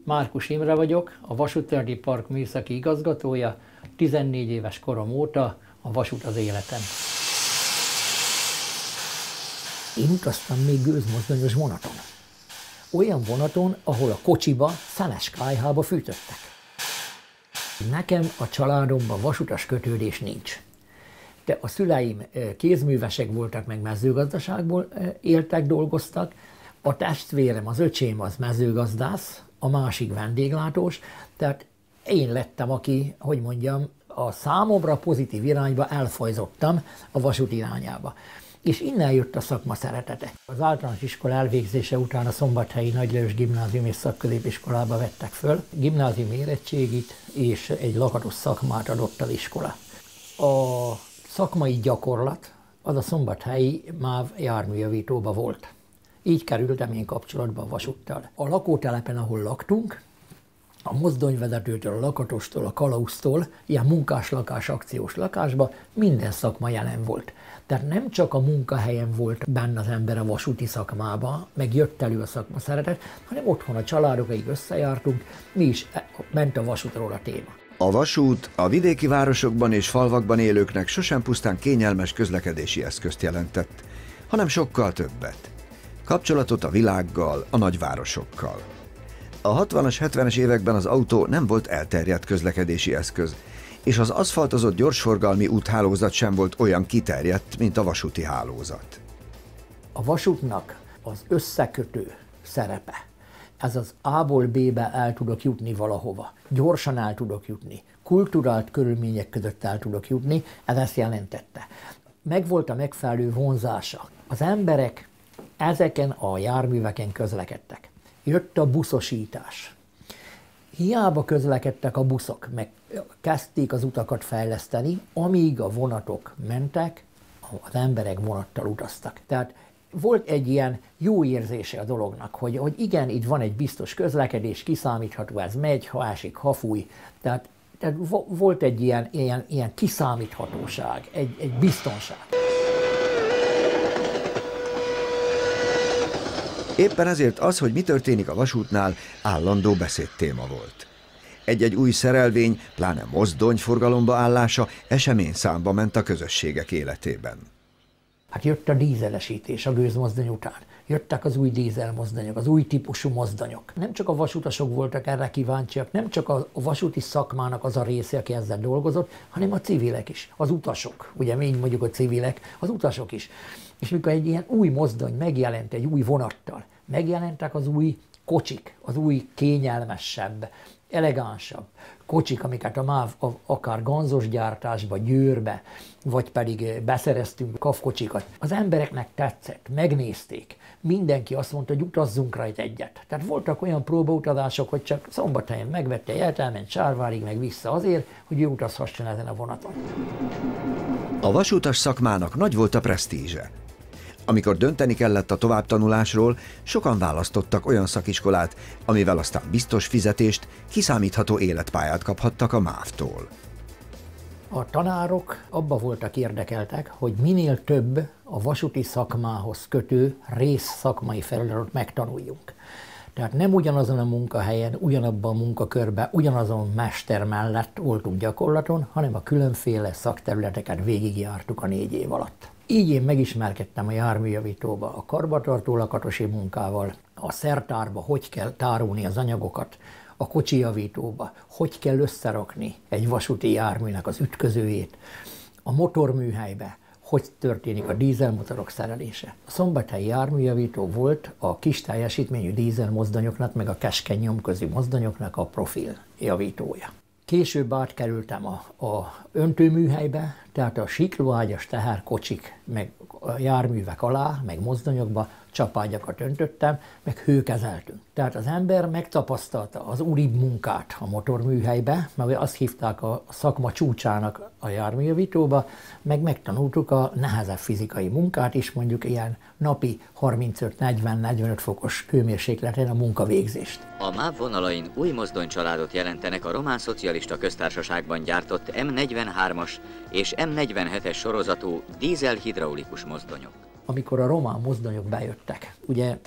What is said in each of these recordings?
Márkus Imre vagyok, a Vasúti Park műszaki igazgatója, 14 éves korom óta a vasút az életem. Én utaztam még gőzmozdonyos vonaton. Olyan vonaton, ahol a kocsiba szenes kályhába fűtöttek. Nekem a családomban vasutas kötődés nincs. De a szüleim kézművesek voltak, meg mezőgazdaságból éltek, dolgoztak. A testvérem, az öcsém az mezőgazdász, a másik vendéglátós, tehát én lettem, aki, hogy mondjam, a számomra pozitív irányba elfajzottam a vasút irányába. És innen jött a szakma szeretete. Az általános iskola elvégzése után a Szombathelyi Nagy Lajos Gimnázium és Szakközépiskolába vettek föl. Gimnázium érettségit és egy lakatos szakmát adott az iskola. A szakmai gyakorlat az a szombathelyi MÁV járműjavítóba volt. Így kerültem én kapcsolatba a vasúttal. A lakótelepen, ahol laktunk, a mozdonyvezetőtől, a lakatostól, a kalauztól, ilyen munkáslakás, akciós lakásba minden szakma jelen volt. Tehát nem csak a munkahelyen volt benne az ember a vasúti szakmába, meg jött elő a szakma szeretet, hanem otthon a családokaig összejártunk, mi is ment a vasútról a téma. A vasút a vidéki városokban és falvakban élőknek sosem pusztán kényelmes közlekedési eszközt jelentett, hanem sokkal többet. Kapcsolatot a világgal, a nagyvárosokkal. A 60-as, 70-es években az autó nem volt elterjedt közlekedési eszköz, és az aszfaltozott gyorsforgalmi úthálózat sem volt olyan kiterjedt, mint a vasúti hálózat. A vasútnak az összekötő szerepe. Ez az A-ból B-be el tudok jutni valahova. Gyorsan el tudok jutni. Kulturált körülmények között el tudok jutni, ez ezt jelentette. Megvolt a megfelelő vonzása. Az emberek ezeken a járműveken közlekedtek. Jött a buszosítás. Hiába közlekedtek a buszok, meg kezdték az utakat fejleszteni, amíg a vonatok mentek, az emberek vonattal utaztak. Tehát volt egy ilyen jó érzése a dolognak, hogy igen, itt van egy biztos közlekedés, kiszámítható, ez megy, ha esik, ha fúj. Tehát volt egy ilyen kiszámíthatóság, egy biztonság. Éppen ezért az, hogy mi történik a vasútnál, állandó beszédtéma volt. Egy-egy új szerelvény, pláne mozdony forgalomba állása eseményszámba ment a közösségek életében. Hát jött a dízelesítés a gőzmozdony után. Jöttek az új dízelmozdonyok, az új típusú mozdonyok. Nem csak a vasutasok voltak erre kíváncsiak, nem csak a vasúti szakmának az a része, aki ezzel dolgozott, hanem a civilek is, az utasok. Ugye mi így mondjuk a civilek, az utasok is. És mikor egy ilyen új mozdony megjelent egy új vonattal, megjelentek az új kocsik, az új kényelmesebb, elegánsabb kocsik, amiket a MÁV akár ganzos gyártásba, Győrbe, vagy pedig beszereztünk kavkocsikat. Az embereknek tetszett, megnézték. Mindenki azt mondta, hogy utazzunk rajta egyet. Tehát voltak olyan próbautazások, hogy csak Szombathelyen megvette jegyet, elment Sárvárig, meg vissza azért, hogy ő utazhasson ezen a vonaton. A vasútas szakmának nagy volt a presztízse. Amikor dönteni kellett a továbbtanulásról, sokan választottak olyan szakiskolát, amivel aztán biztos fizetést, kiszámítható életpályát kaphattak a MÁV-tól. A tanárok abba voltak érdekeltek, hogy minél több a vasúti szakmához kötő részszakmai feladatot megtanuljunk. Tehát nem ugyanazon a munkahelyen, ugyanabban a munkakörben, ugyanazon mester mellett voltunk gyakorlaton, hanem a különféle szakterületeket végigjártuk a 4 év alatt. Így én megismerkedtem a járműjavítóba, a karbantartó lakatosi munkával, a szertárba, hogy kell tárolni az anyagokat, a kocsijavítóba, hogy kell összerakni egy vasúti járműnek az ütközőjét, a motorműhelybe, hogy történik a dízelmotorok szerelése. A szombathelyi járműjavító volt a kis teljesítményű dízelmozdonyoknak, meg a keskeny nyomközű mozdonyoknak a profil javítója. Később átkerültem a öntőműhelybe, tehát a siklóágyas teherkocsik, meg a járművek alá, meg mozdonyokba csapágyakat öntöttem, meg hőkezeltünk. Tehát az ember megtapasztalta az uribb munkát a motorműhelybe, mert azt hívták a szakma csúcsának a járműjavítóba, meg megtanultuk a nehezebb fizikai munkát is, mondjuk ilyen napi 35-40-45 fokos hőmérsékleten a munkavégzést. A MÁV vonalain új mozdonycsaládot jelentenek a Román Szocialista Köztársaságban gyártott M43-as és M47-es sorozatú dízel-hidraulikus mozdonyok. Amikor a román mozdonyok bejöttek, ugye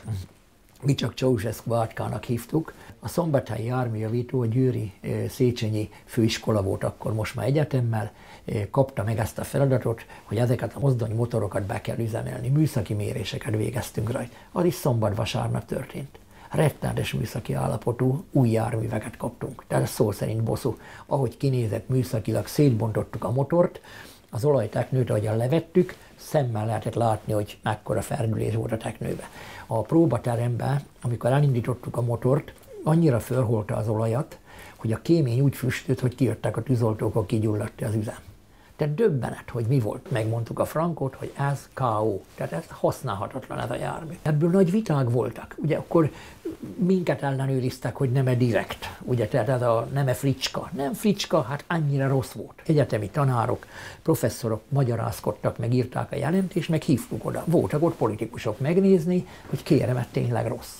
mi csak Ceausescu átkának hívtuk, a szombathelyi járműjavító, a győri Széchenyi főiskola volt akkor, most már egyetemmel, kapta meg ezt a feladatot, hogy ezeket a mozdonymotorokat be kell üzemelni. Műszaki méréseket végeztünk rajta. Az is szombat-vasárnap történt. Rettenetes műszaki állapotú új járműveket kaptunk. Tehát szó szerint bosszú. Ahogy kinézett műszakilag, szétbontottuk a motort, az olajteknőt, ahogyan levettük, szemmel lehetett látni, hogy mekkora ferdülés volt a teknőbe. A próbateremben, amikor elindítottuk a motort, annyira fölholta az olajat, hogy a kémény úgy füstölt, hogy kijöttek a tűzoltók, akkor kigyulladt az üzem. Tehát döbbenet, hogy mi volt. Megmondtuk a Frankot, hogy ez K.O. Tehát ez használhatatlan ez a jármű. Ebből nagy viták voltak. Ugye akkor minket ellenőriztek, hogy nem-e direkt. Ugye tehát ez a nem-e fricska. Nem fricska, hát annyira rossz volt. Egyetemi tanárok, professzorok magyarázkodtak, meg írták a jelentést, meg hívtuk oda. Voltak ott politikusok megnézni, hogy kérem, ez tényleg rossz.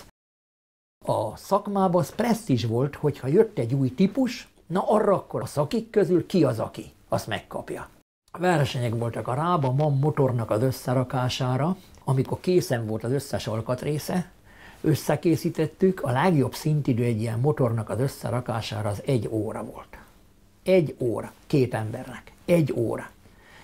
A szakmában az presztízs volt, hogyha jött egy új típus, na arra akkor a szakik közül ki az, aki azt megkapja. A versenyek voltak a Rába MAM motornak az összerakására, amikor készen volt az összes alkatrésze, összekészítettük, a legjobb szintidő egy ilyen motornak az összerakására az 1 óra volt. 1 óra, 2 embernek. 1 óra.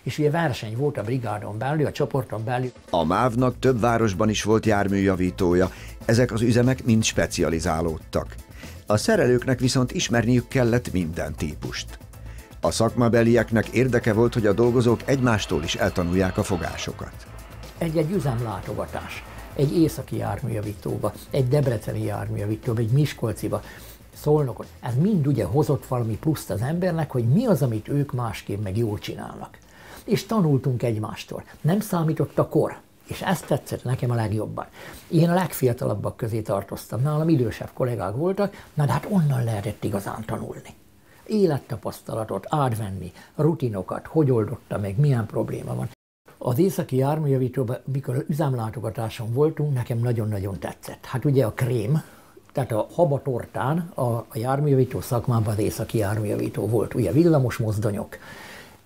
És ugye verseny volt a brigádon belül, a csoporton belül. A MÁV-nak több városban is volt járműjavítója, ezek az üzemek mind specializálódtak. A szerelőknek viszont ismerniük kellett minden típust. A szakmabelieknek érdeke volt, hogy a dolgozók egymástól is eltanulják a fogásokat. Egy üzemlátogatás, egy északi járműjavítóba, egy debreceni járműjavítóba, egy miskolciba, Szolnokon. Ez mind ugye hozott valami pluszt az embernek, hogy mi az, amit ők másképp meg jól csinálnak. És tanultunk egymástól. Nem számított a kor. És ezt tetszett nekem a legjobban. Én a legfiatalabbak közé tartoztam, nálam idősebb kollégák voltak, na de hát onnan lehetett igazán tanulni. Élettapasztalatot átvenni, rutinokat, hogy oldotta meg, milyen probléma van. Az északi járműjavítóban, mikor üzemlátogatáson voltunk, nekem nagyon-nagyon tetszett. Hát ugye a krém, tehát a habatortán a járműjavító szakmában az északi járműjavító volt. Ugye villamos mozdonyok,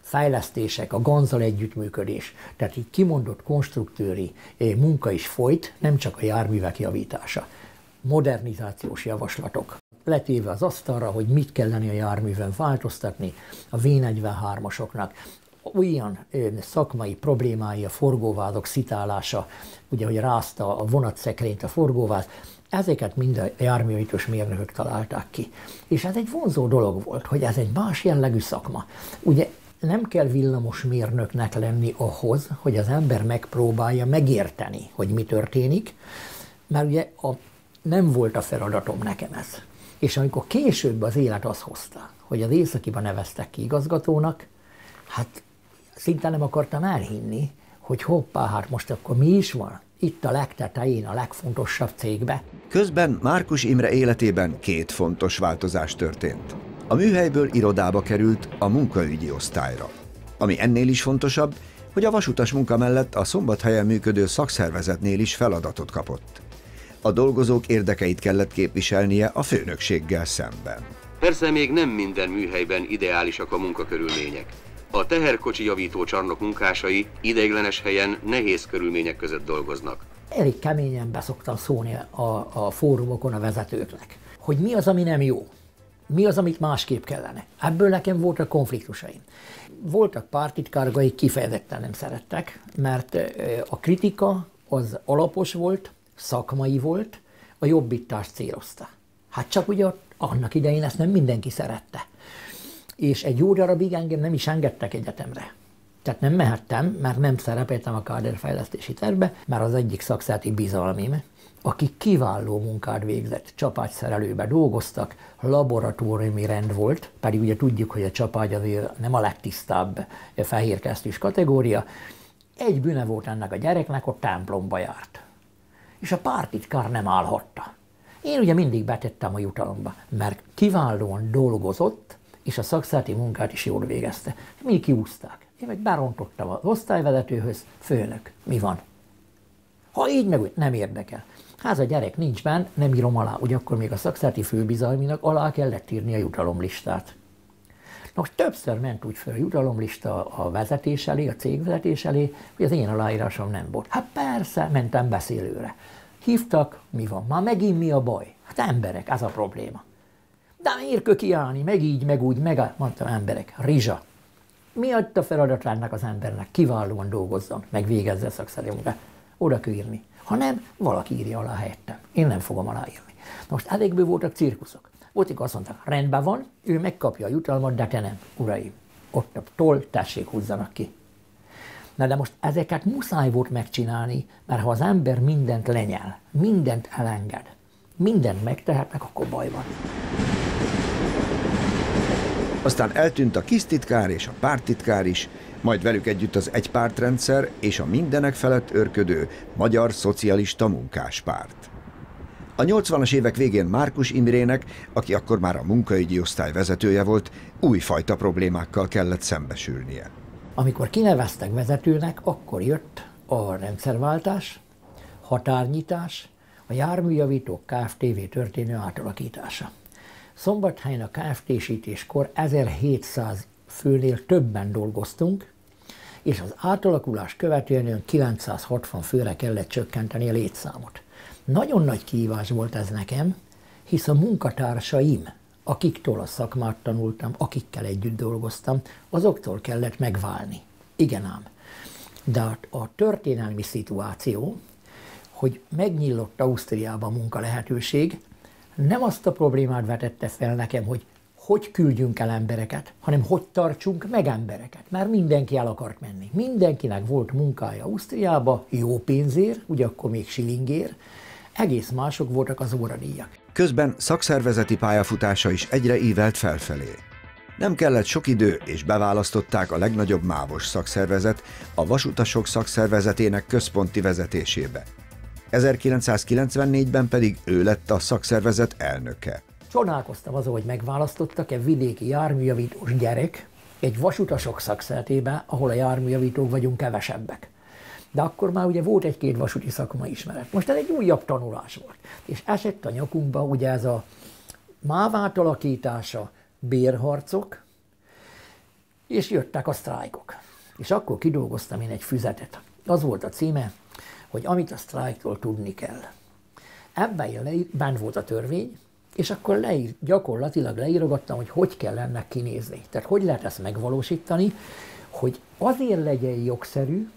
fejlesztések, a Ganzzal együttműködés, tehát így kimondott konstruktőri munka is folyt, nem csak a járművek javítása. Modernizációs javaslatok. Letéve az asztalra, hogy mit kellene a járműven változtatni, a V43-asoknak. Olyan szakmai problémái, a forgóvázok szitálása, ugye, hogy rázta a vonatszekrényt a forgóváz, ezeket mind a járműjavítós mérnökök találták ki. És ez egy vonzó dolog volt, hogy ez egy más jellegű szakma. Ugye nem kell villamosmérnöknek lenni ahhoz, hogy az ember megpróbálja megérteni, hogy mi történik, mert ugye nem volt a feladatom nekem ez. És amikor később az élet azt hozta, hogy az északiban neveztek ki igazgatónak, hát szinte nem akartam elhinni, hogy hoppá, hát most akkor mi is van? Itt a legtetején, a legfontosabb cégbe. Közben Márkus Imre életében 2 fontos változás történt. A műhelyből irodába került a munkaügyi osztályra. Ami ennél is fontosabb, hogy a vasutas munka mellett a Szombathelyen működő szakszervezetnél is feladatot kapott. A dolgozók érdekeit kellett képviselnie a főnökséggel szemben. Persze még nem minden műhelyben ideálisak a munkakörülmények. A teherkocsi javító csarnok munkásai ideiglenes helyen nehéz körülmények között dolgoznak. Elég keményen beszoktam szólni a fórumokon a vezetőknek, hogy mi az, ami nem jó. Mi az, amit másképp kellene? Ebből nekem voltak konfliktusaim. Voltak pártitkárok, akik kifejezetten nem szerettek, mert a kritika az alapos volt, szakmai volt, a jobbítást célozta. Hát csak ugye annak idején ezt nem mindenki szerette. És egy jó darabig engem nem is engedtek egyetemre. Tehát nem mehettem, mert nem szerepeltem a káderfejlesztési tervbe, mert az egyik szakszerti bizalmim, aki kiváló munkát végzett, csapágyszerelőbe dolgoztak, laboratóriumi rend volt, pedig ugye tudjuk, hogy a csapágy azért nem a legtisztább fehérkesztyűs kategória, egy bűne volt ennek a gyereknek, ott templomba járt. És a pártitkár nem állhatta. Én ugye mindig betettem a jutalomba, mert kiválóan dolgozott, és a szakszervezeti munkát is jól végezte. Mi kiúzták. Én meg berontottam az osztályvezetőhöz, főnök, mi van? Ha így meg úgy, nem érdekel. Hát a gyerek nincs benn, nem írom alá, ugye akkor még a szakszervezeti főbizalminak alá kellett írni a jutalomlistát. Most többször ment úgy fel a jutalomlista a vezetés elé, a cégvezetés elé, hogy az én aláírásom nem volt. Hát persze, mentem beszélőre. Hívtak, mi van? Már megint mi a baj? Hát emberek, ez a probléma. De miért kiállni, meg így, meg úgy, mondtam, emberek, rizsa. Mi adta feladat ennek az embernek? Kiválóan dolgozzon, meg végezze a szakszervezeti munkát. Oda kell írni. Ha nem, valaki írja alá helyettem. Én nem fogom aláírni. Most elégből voltak cirkuszok. Voltak, azt mondták, rendben van, ő megkapja a jutalmat, de te nem, uraim. Ott a toll, tessék, húzzanak ki. Na de most ezeket muszáj volt megcsinálni, mert ha az ember mindent lenyel, mindent elenged, mindent megtehetnek, akkor baj van. Aztán eltűnt a kisztitkár és a párttitkár is, majd velük együtt az egypártrendszer és a mindenek felett őrködő Magyar Szocialista Munkáspárt. A 80-as évek végén Márkus Imrének, aki akkor már a munkaügyi osztály vezetője volt, újfajta problémákkal kellett szembesülnie. Amikor kineveztek vezetőnek, akkor jött a rendszerváltás, határnyitás, a járműjavítók Kft-vé történő átalakítása. Szombathelyen a Kft-sítéskor 1700 főnél többen dolgoztunk, és az átalakulás követően 960 főre kellett csökkenteni a létszámot. Nagyon nagy kihívás volt ez nekem, hisz a munkatársaim, akiktől a szakmát tanultam, akikkel együtt dolgoztam, azoktól kellett megválni. Igen ám. De a történelmi szituáció, hogy megnyílott Ausztriában a munka lehetőség, nem azt a problémát vetette fel nekem, hogy küldjünk el embereket, hanem hogy tartsunk meg embereket. Mert mindenki el akart menni. Mindenkinek volt munkája Ausztriába, jó pénzért, ugye akkor még shillingért, egész mások voltak az óradíjak. Közben szakszervezeti pályafutása is egyre ívelt felfelé. Nem kellett sok idő, és beválasztották a legnagyobb mávos szakszervezet, a Vasutasok Szakszervezetének központi vezetésébe. 1994-ben pedig ő lett a szakszervezet elnöke. Csodálkoztam azon, hogy megválasztottak egy vidéki járműjavítós gyerek egy vasutasok szakszervezetébe, ahol a járműjavítók vagyunk kevesebbek. De akkor már ugye volt egy-két vasúti szakma ismeret. Most ez egy újabb tanulás volt. És esett a nyakunkba ugye ez a MÁV átalakítása, bérharcok, és jöttek a sztrájkok. És akkor kidolgoztam én egy füzetet. Az volt a címe, hogy amit a sztrájktól tudni kell. Ebben bent volt a törvény, és akkor gyakorlatilag leírogattam, hogy kell ennek kinézni. Tehát hogy lehet ezt megvalósítani, hogy azért legyen jogszerű,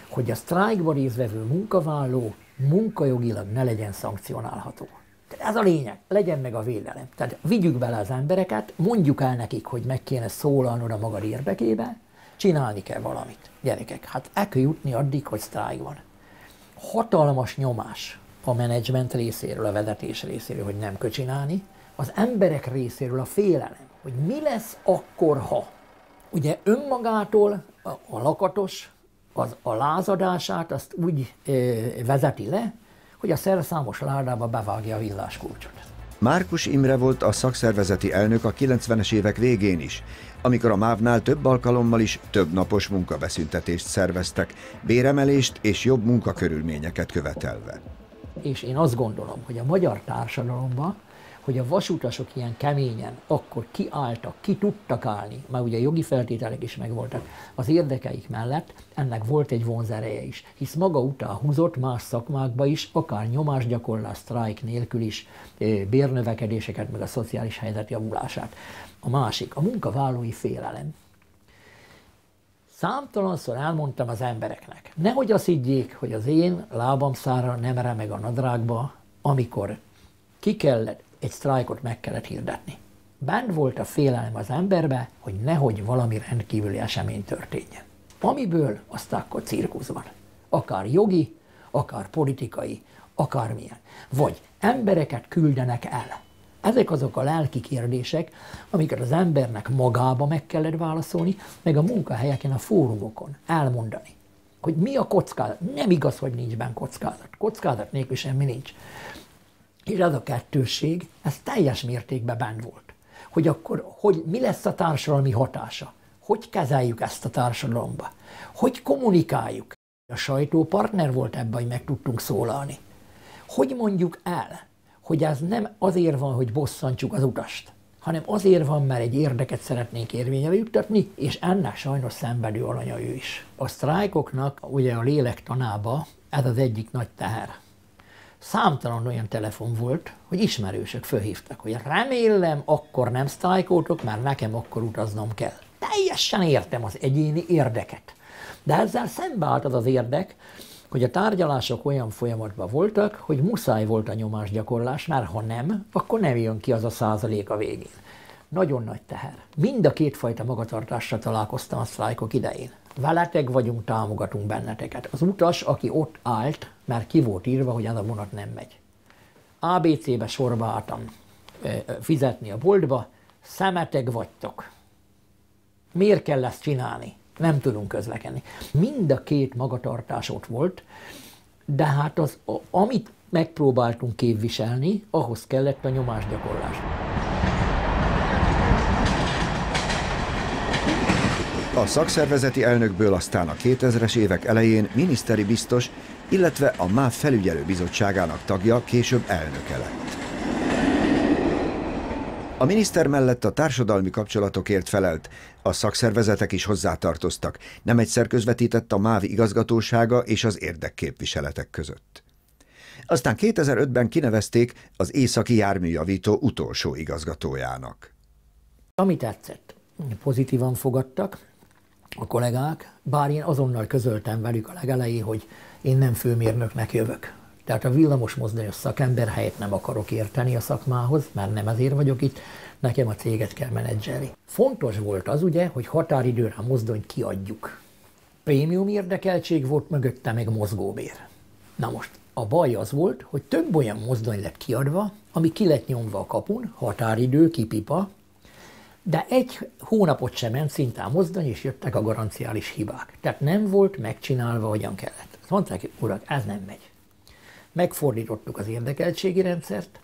hogy a sztrájkban résztvevő munkavállaló munkajogilag ne legyen szankcionálható. Tehát ez a lényeg, legyen meg a védelem. Tehát vigyük bele az embereket, mondjuk el nekik, hogy meg kéne szólalnod a magad érdekébe, csinálni kell valamit. Gyerekek, hát el kell jutni addig, hogy sztrájk van. Hatalmas nyomás a menedzsment részéről, a vezetés részéről, hogy nem kell csinálni, az emberek részéről a félelem, hogy mi lesz akkor, ha. Ugye önmagától a lakatos, a lázadását azt úgy vezeti le, hogy a szerszámos ládába bevágja a villáskulcsot. Márkus Imre volt a szakszervezeti elnök a 90-es évek végén is, amikor a MÁV-nál több alkalommal is több napos munkabeszüntetést szerveztek, béremelést és jobb munkakörülményeket követelve. És én azt gondolom, hogy a magyar társadalomban, hogy a vasutasok ilyen keményen akkor kiálltak, ki tudtak állni, mert ugye jogi feltételek is megvoltak az érdekeik mellett, ennek volt egy vonzereje is, hisz maga után húzott más szakmákba is, akár nyomásgyakorlás, sztrájk nélkül is, bérnövekedéseket, meg a szociális helyzet javulását. A másik, a munkavállalói félelem. Számtalanszor elmondtam az embereknek, nehogy azt higgyék, hogy az én lábamszára nem remeg a nadrágba, amikor ki kellett, egy sztrájkot meg kellett hirdetni. Bent volt a félelem az emberbe, hogy nehogy valami rendkívüli esemény történjen. Amiből aztán akkor cirkusz van. Akár jogi, akár politikai, akármilyen. Vagy embereket küldenek el. Ezek azok a lelki kérdések, amiket az embernek magába meg kellett válaszolni, meg a munkahelyeken, a fórumokon elmondani. hogy mi a kockázat. Nem igaz, hogy nincs benne kockázat. Kockázat nélkül semmi nincs. És ez a kettősség, ez teljes mértékben benn volt. Hogy akkor mi lesz a társadalmi hatása? Hogy kezeljük ezt a társadalomba? Hogy kommunikáljuk? A sajtó partner volt ebben, hogy meg tudtunk szólalni. Hogy mondjuk el, hogy ez nem azért van, hogy bosszantsuk az utast, hanem azért van, mert egy érdeket szeretnénk érvényre juttatni, és ennek sajnos szenvedő alanya ő is. A sztrájkoknak ugye a lélektanába ez az egyik nagy teher. Számtalan olyan telefon volt, hogy ismerősök fölhívtak, hogy remélem, akkor nem sztrájkoltok, mert nekem akkor utaznom kell. Teljesen értem az egyéni érdeket. De ezzel szembeállt az érdek, hogy a tárgyalások olyan folyamatban voltak, hogy muszáj volt a nyomásgyakorlás, mert ha nem, akkor nem jön ki az a százalék a végén. Nagyon nagy teher. Mind a kétfajta magatartással találkoztam a sztrájkok idején. Veletek vagyunk, támogatunk benneteket. Az utas, aki ott állt, mert ki volt írva, hogy ez a vonat nem megy. ABC-be sorba álltam fizetni a boltba, szemetek vagytok. Miért kell ezt csinálni? Nem tudunk közlekedni. Mind a két magatartás ott volt, de hát amit megpróbáltunk képviselni, ahhoz kellett a nyomásgyakorlás. A szakszervezeti elnökből aztán a 2000-es évek elején miniszteri biztos, illetve a MÁV felügyelőbizottságának tagja, később elnöke lett. A miniszter mellett a társadalmi kapcsolatokért felelt, a szakszervezetek is hozzátartoztak, nem egyszer közvetített a MÁV igazgatósága és az érdekképviseletek között. Aztán 2005-ben kinevezték az északi járműjavító utolsó igazgatójának. Ami tetszett, pozitívan fogadtak a kollégák, bár én azonnal közöltem velük a legelején, hogy én nem főmérnöknek jövök. Tehát a villamosmozdonyos szakember helyett nem akarok érteni a szakmához, mert nem ezért vagyok itt, nekem a céget kell menedzselni. Fontos volt az ugye, hogy határidőre a mozdonyt kiadjuk. Prémium érdekeltség volt mögötte, meg mozgóbér. Na most, a baj az volt, hogy több olyan mozdony lett kiadva, ami ki lett nyomva a kapun, határidő, kipipa, de egy hónapot sem ment szinte a mozdony, és jöttek a garanciális hibák. Tehát nem volt megcsinálva, hogyan kellett. Azt mondták, hogy urak, ez nem megy. Megfordítottuk az érdekeltségi rendszert,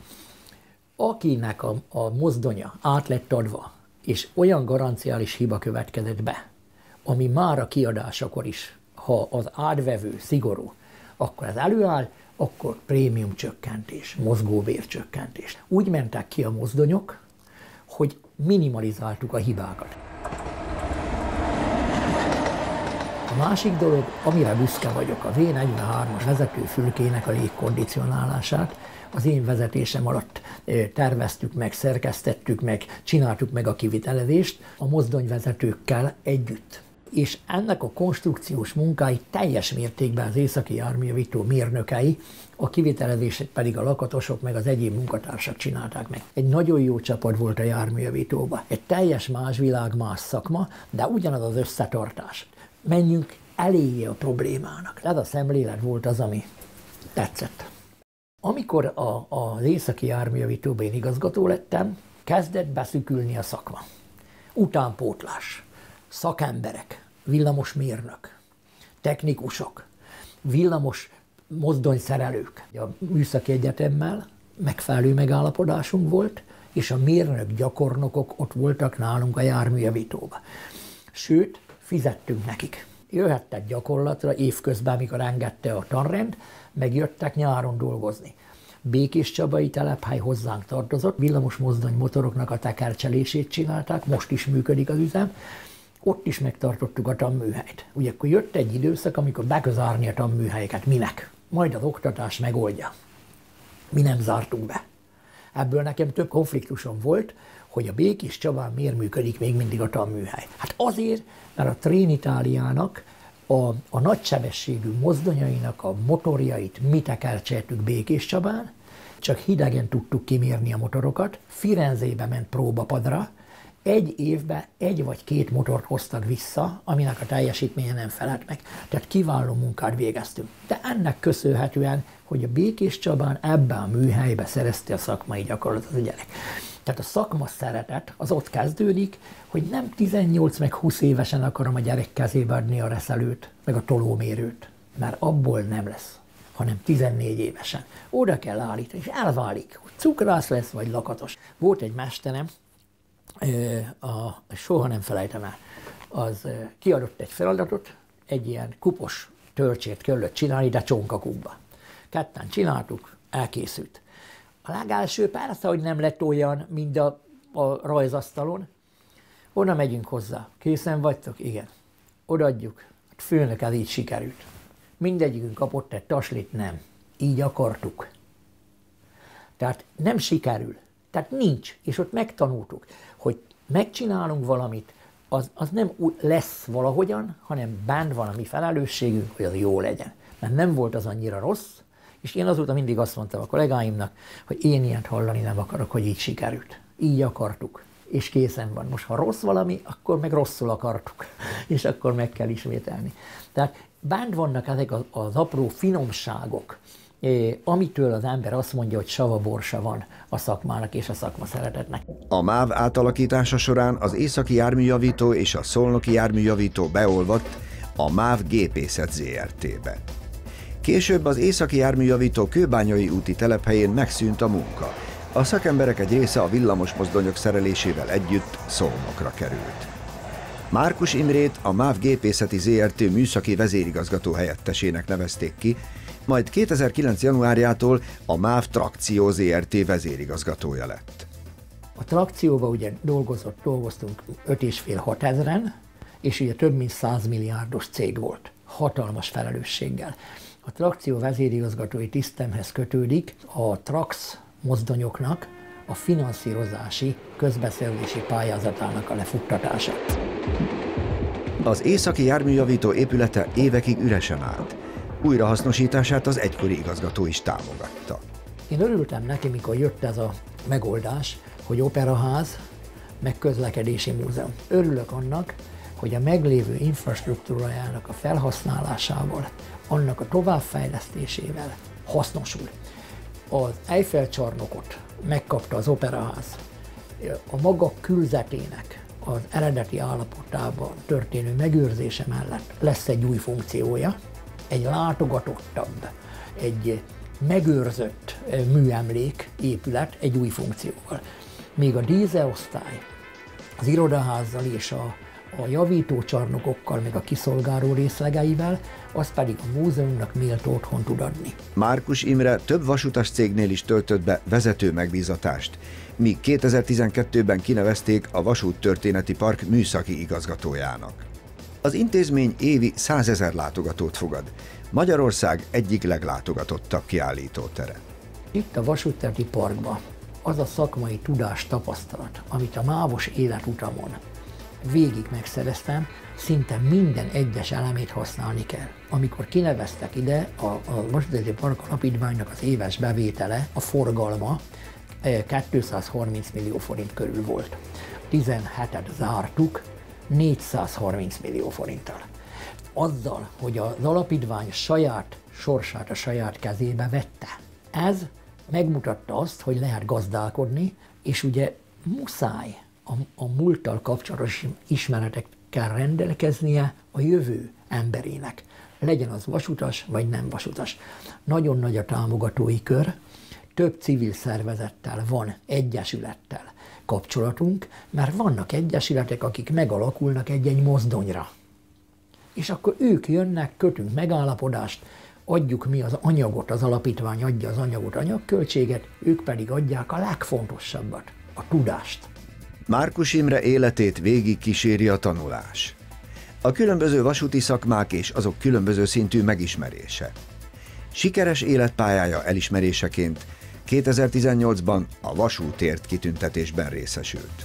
akinek a mozdonya át lett adva, és olyan garanciális hiba következett be, ami már a kiadásakor is, ha az átvevő szigorú, akkor ez előáll, akkor prémium csökkentés, mozgóbér csökkentés. Úgy mentek ki a mozdonyok, hogy minimalizáltuk a hibákat. A másik dolog, amire büszke vagyok, a V43-as vezetőfülkének a légkondicionálását az én vezetésem alatt terveztük meg, szerkesztettük meg, csináltuk meg a kivitelezést a mozdonyvezetőkkel együtt. És ennek a konstrukciós munkái teljes mértékben az északi járműjavító mérnökei, a kivitelezését pedig a lakatosok meg az egyéb munkatársak csinálták meg. Egy nagyon jó csapat volt a járműjavítóban. Egy teljes más világ, más szakma, de ugyanaz az összetartás. Menjünk eléje a problémának. Ez a szemlélet volt az, ami tetszett. Amikor az északi járműjavítóban én igazgató lettem, kezdett beszűkülni a szakma. Utánpótlás, szakemberek, villamosmérnök, technikusok, villamos mozdonyszerelők. A műszaki egyetemmel megfelelő megállapodásunk volt, és a mérnök gyakornokok ott voltak nálunk a járműjavítóban. Sőt, fizettünk nekik. Jöhettek gyakorlatra évközben, amikor engedte a tanrend, meg jöttek nyáron dolgozni. Békéscsabai telephely hozzánk tartozott, villamos mozdony motoroknak a tekercselését csinálták, most is működik az üzem, ott is megtartottuk a tanműhelyt. Ugye akkor jött egy időszak, amikor be kell zárni a tanműhelyeket. Minek? Majd az oktatás megoldja. Mi nem zártuk be. Ebből nekem több konfliktusom volt, hogy a Békéscsabán miért működik még mindig a tanműhely. Hát azért, mert a Trenitalia-nak a nagysebességű mozdonyainak a motorjait mi tekercseltük Békéscsabán, csak hidegen tudtuk kimérni a motorokat, Firenzébe ment próbapadra, egy évben 1 vagy 2 motort hoztak vissza, aminek a teljesítménye nem felelt meg. Tehát kiváló munkát végeztünk. De ennek köszönhetően, hogy a Békéscsabán ebben a műhelyben szerezte a szakmai gyakorlatot a gyerek. Tehát a szakma szeretet az ott kezdődik, hogy nem 18 meg 20 évesen akarom a gyerek kezébe adni a reszelőt, meg a tolómérőt, mert abból nem lesz, hanem 14 évesen. Oda kell állítani, és elválik, hogy cukrász lesz, vagy lakatos. Volt egy mesterem, soha nem felejtem el, az kiadott egy feladatot, egy ilyen kupos töltsét kellett csinálni, de csonkakukba. Ketten csináltuk, elkészült. A legelső persze, hogy nem lett olyan, mint a rajzasztalon. Oda megyünk hozzá. Készen vagytok? Igen. Odaadjuk. Főnök, ez így sikerült. Mindegyikünk kapott egy taslit, nem. Így akartuk. Tehát nem sikerül. Tehát nincs. És ott megtanultuk, hogy megcsinálunk valamit, az nem lesz valahogyan, hanem bent van a mi felelősségünk, hogy az jó legyen. Mert nem volt az annyira rossz, és én azóta mindig azt mondtam a kollégáimnak, hogy én ilyet hallani nem akarok, hogy így sikerült. Így akartuk, és készen van. Most, ha rossz valami, akkor meg rosszul akartuk, és akkor meg kell ismételni. Tehát bent vannak ezek az apró finomságok, amitől az ember azt mondja, hogy savaborsa van a szakmának és a szakma szeretetnek. A MÁV átalakítása során az északi járműjavító és a szolnoki járműjavító beolvadt a MÁV Gépészet Zrt-be. Később az északi járműjavító Kőbányai úti telephelyén megszűnt a munka. A szakemberek egy része a villamosmozdonyok szerelésével együtt Szolnokra került. Márkus Imrét a MÁV Gépészeti Zrt. Műszaki vezérigazgató helyettesének nevezték ki, majd 2009. januárjától a MÁV Trakció Zrt. Vezérigazgatója lett. A trakcióban ugye dolgoztunk 5,5-6 ezeren, és ugye több mint 100 milliárdos cég volt. Hatalmas felelősséggel. A trakció vezérigazgatói tisztemhez kötődik a Trax mozdonyoknak a finanszírozási, közbeszerzési pályázatának a lefuttatása. Az északi járműjavító épülete évekig üresen állt. Újrahasznosítását az egykori igazgató is támogatta. Én örültem neki, mikor jött ez a megoldás, hogy operaház, meg közlekedési múzeum. Örülök annak, hogy a meglévő infrastruktúrájának a felhasználásával, annak a továbbfejlesztésével hasznosul. Az Eiffel-csarnokot megkapta az operaház. A maga külzetének az eredeti állapotában történő megőrzése mellett lesz egy új funkciója, egy látogatottabb, egy megőrzött műemlék épület egy új funkcióval. Még a dízelosztály az irodaházzal és a javítócsarnokokkal, meg a kiszolgáló részlegeivel, az pedig a múzeumnak méltó otthon tud adni. Márkus Imre több vasutas cégnél is töltött be vezető megbízatást, míg 2012-ben kinevezték a Vasúttörténeti Park műszaki igazgatójának. Az intézmény évi 100 000 látogatót fogad. Magyarország egyik leglátogatottabb kiállítótere. Itt a Vasúttörténeti Parkban az a szakmai tudás, tapasztalat, amit a mávos életutamon végig megszereztem, szinte minden egyes elemét használni kell. Amikor kineveztek ide, a Vasúttörténeti Park Alapítványnak az éves bevétele, a forgalma 230 millió forint körül volt. 17-et zártuk 430 millió forinttal. Azzal, hogy az alapítvány saját sorsát a saját kezébe vette. Ez megmutatta azt, hogy lehet gazdálkodni, és ugye muszáj a múlttal kapcsolatos ismeretekkel rendelkeznie a jövő emberének. Legyen az vasutas, vagy nem vasutas. Nagyon nagy a támogatói kör, több civil szervezettel van, egyesülettel kapcsolatunk, mert vannak egyesületek, akik megalakulnak egy-egy mozdonyra. És akkor ők jönnek, kötünk megállapodást, adjuk mi az anyagot, az alapítvány adja az anyagot, anyagköltséget, ők pedig adják a legfontosabbat, a tudást. Márkus Imre életét végig kíséri a tanulás. A különböző vasúti szakmák és azok különböző szintű megismerése. Sikeres életpályája elismeréseként 2018-ban a Vasútért kitüntetésben részesült.